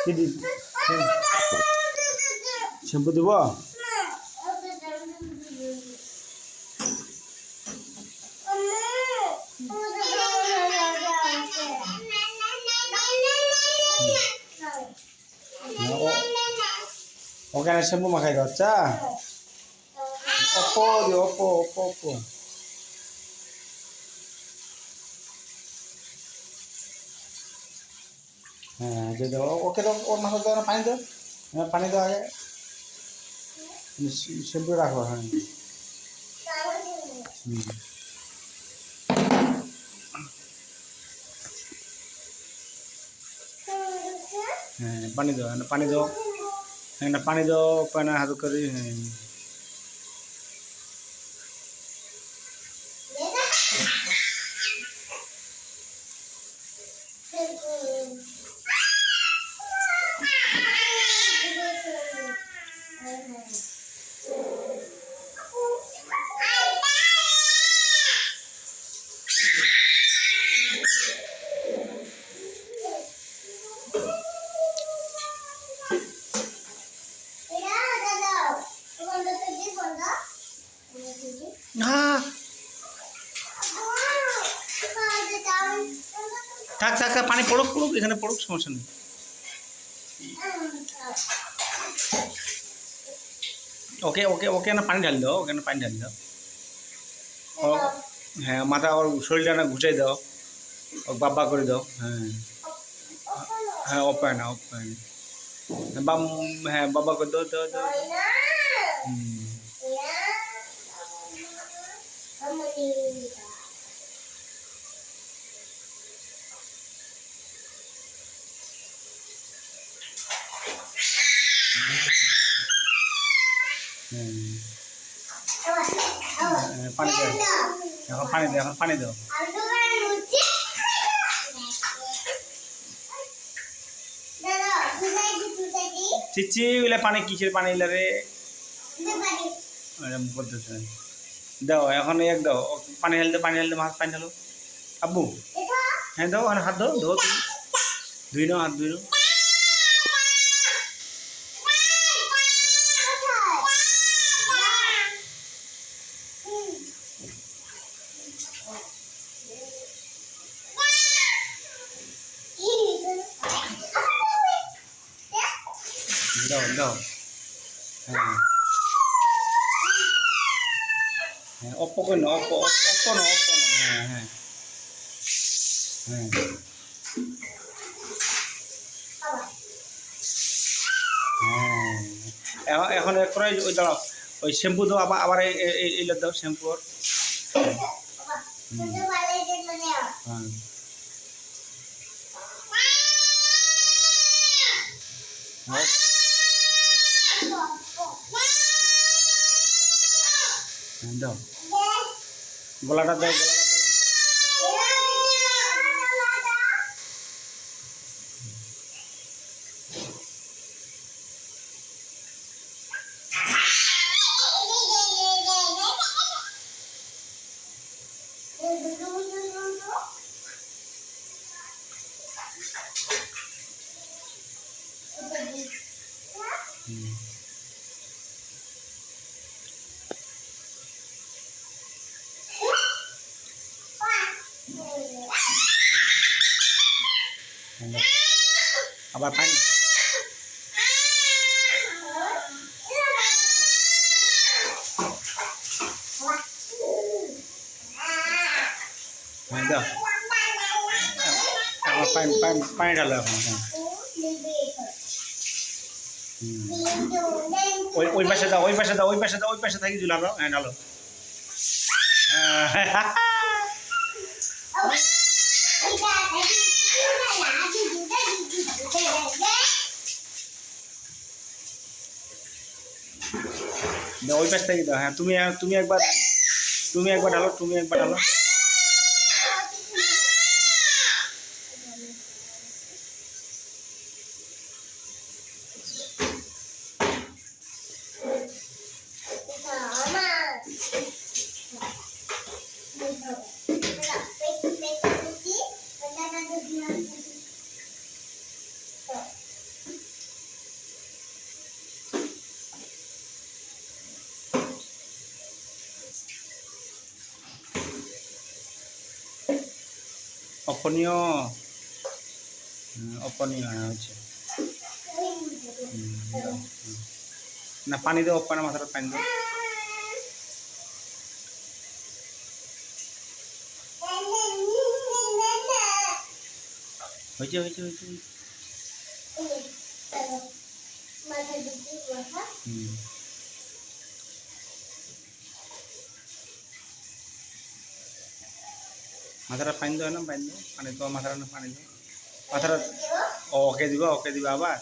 কি দি শ্যাম্পু দিব? ওখানে শ্যাম্পু মাখাই দাও। আচ্ছা অপো দিও, অপো অপো অপো। হ্যাঁ যে দাও, ওকে দাও, ওর মাথা দাও না, পানি দাও। হ্যাঁ পানি দাও আগে, শ্যাম্পু রাখো। হ্যাঁ হুম হ্যাঁ পানি দাও, পানি দাও। হ্যাঁ না পানি দাও, পানি হাত করে। হ্যাঁ হ্যাঁ থাক থাক থাক, পানি পড়ুক পড়ুক, এখানে পড়ুক, সমস্যা নেই। ওকে ওকে ওকে না পানি ঢাল দাও, ওকে না পানি ঢাল দাও। ও হ্যাঁ মাথা ওর শরীরটা না ঘুচাই দাও, ও বাব্বা করে দাও। হ্যাঁ হ্যাঁ ওপায় না, ওপায় না। বাম হ্যাঁ বাবা করে দাও দাও দাও। হুম পানি দাও, এখন পানি দাও, এখন পানি দাও। চিচি ওইলা পানি কিসের পানি এলা রে? বলতেছে দাও এখন, এক দাও পানি ঢাল দাও, পানি ঢাল দাও, মাছ পানি ঢালো। আব্বু হ্যাঁ দাও, আর হাত দাও, ধো তুমি, ধুই নাও, হাত ধুই নাও। দাও দাও হ্যাঁ হ্যাঁ অপ্পো করে নাও, অপ্পো অপ্পো নাও, অপ্পো নাও। হ্যাঁ হ্যাঁ হ্যাঁ হ্যাঁ এখন এক করে ওই দাও, ওই শ্যাম্পু দাও, আবার আবার এইটা দাও শ্যাম্পু। হ্যাঁ দাও গলাটা দাও, গলাটা দাও। আবার পানি হ্যাঁ দাও, আবার পানি পানি পানি ঢালো এখন। হ্যাঁ ওই ওই পাশে দাও, ওই পাশে দাও, ওই পাশে দাও, ওই পাশে থাকি ঝুলানো। হ্যাঁ ঢালো। দাও ওই পাশ থেকে দাও। হ্যাঁ তুমি তুমি একবার, তুমি একবার ঢালো, তুমি একবার ঢালো। অপনীয়, অপনীয়, হ্যাঁ হচ্ছে। দাও, না পানি দাও, অপানে মাথাটা পানি দাও। হয়েছে হয়েছে হয়েছে। মাথাটা পানি দাও না, পানি দাও, পানি দাও মাথাটা, না পানি দাও মাথাটা। ওকে দিবা, ওকে দিবা আবার।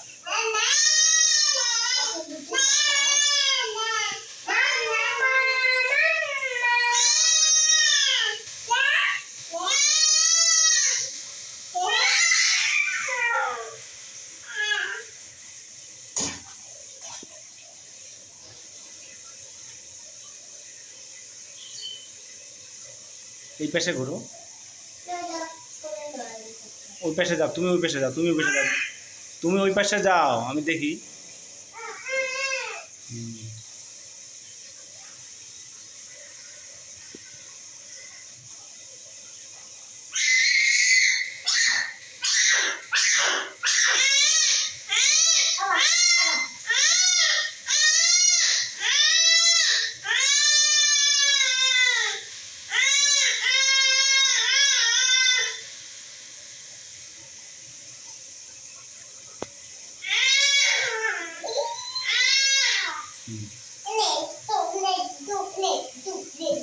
এই পাশে ঘুরো, ওই পাশে যাও, তুমি ওই পাশে যাও, তুমি ওই পাশে যাও, তুমি ওই পাশে যাও, আমি দেখি।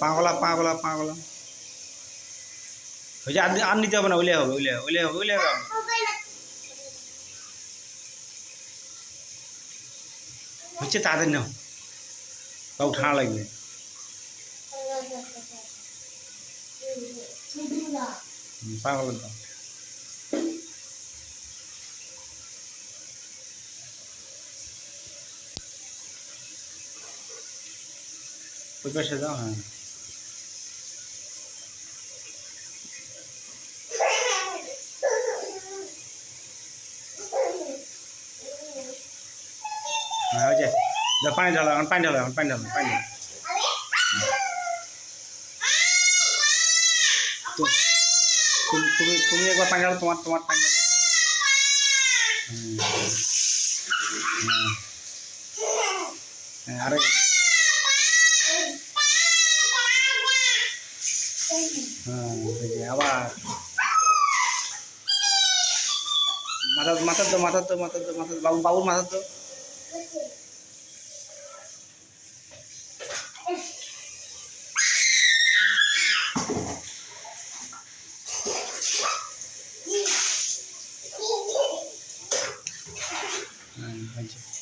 পাগলা পাগলা পাগলা হয়েছে। আর নিতে হবে না, ওইলে হবে, ওইলে ওইলে হবে, ওইলে হবে। হচ্ছে তাদের নাও, তাও ঠান্ডা লাগবে। পাগল দাও। ওই পাশে যাও, হ্যাঁ। হ্যাঁ ওই যে পানি ঢালো, এখন পানি ঢালো, এখন পানি ঢালো, পানি ঢালো। তুমি তুমি একবার পানি ঢালো, তোমার তোমার পানি ঢালো। হ্যাঁ আরে হ্যাঁ আবার মাথা তো মাথা তো মাথা তো মাথা, বাবু বাবুর মাথা তো। হ্যাঁ